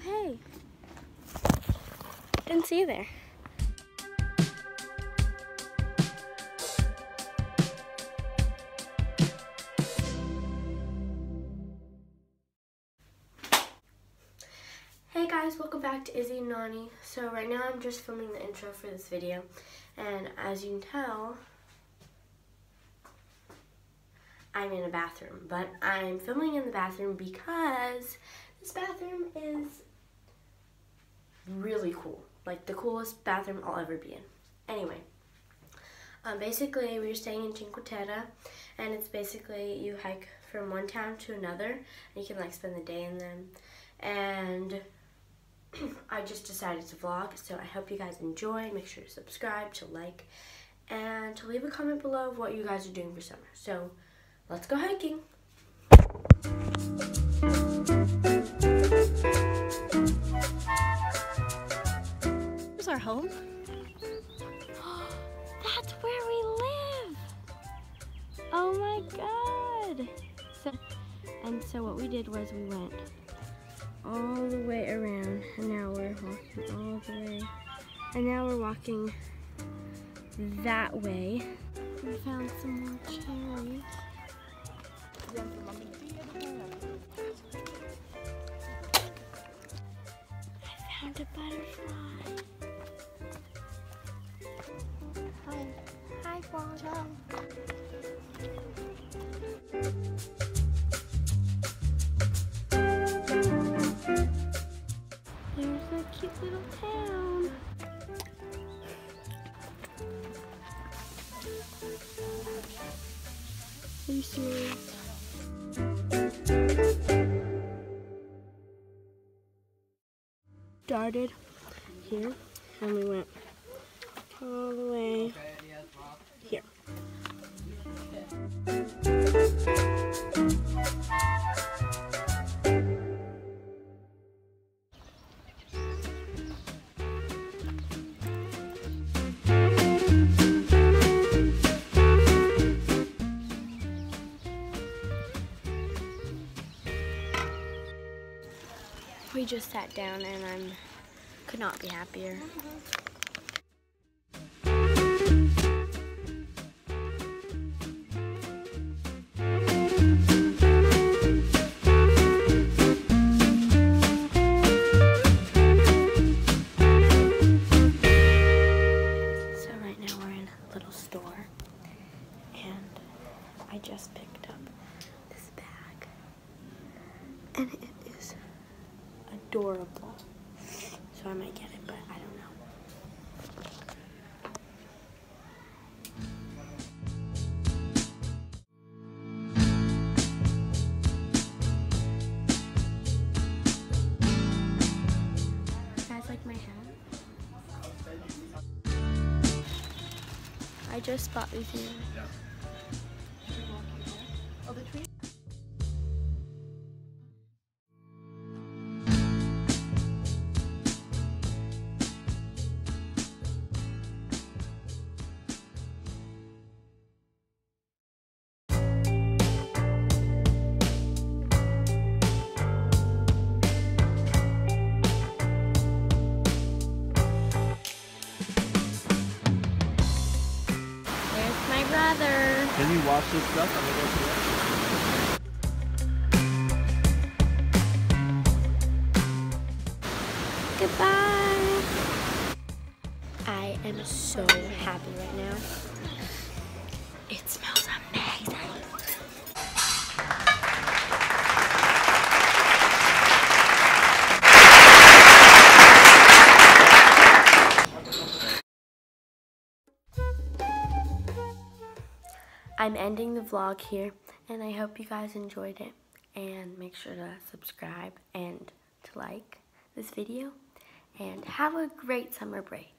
hey. Didn't see you there. Hey guys, welcome back to Izzy and Nani. So right now I'm just filming the intro for this video, and as you can tell, I'm in a bathroom, but I'm filming in the bathroom because this bathroom is really cool. Like the coolest bathroom I'll ever be in. Anyway, basically we were staying in Cinque Terre, and it's basically you hike from one town to another, and you can like spend the day in them. And I just decided to vlog, so I hope you guys enjoy. Make sure to subscribe, to like, and to leave a comment below of what you guys are doing for summer. So let's go hiking. Here's our home. That's where we live. Oh my God. So what we did was we went all the way around, and now we're walking all the way, and now we're walking that way. We found some more cherries. I found a butterfly. Hi, Waldo. There's a cute little town. Are you serious? Started here, and we went all the way here. We just sat down, and I could not be happier. So right now we're in a little store, and I just picked up this bag, and it is adorable. So I might get it, but I don't know. You guys like my hat? I just bought these earrings. Oh, the tree? Brother. Can you wash this stuff? Goodbye. I am so happy right now. It smells amazing. I'm ending the vlog here, and I hope you guys enjoyed it, and make sure to subscribe and to like this video, and have a great summer break.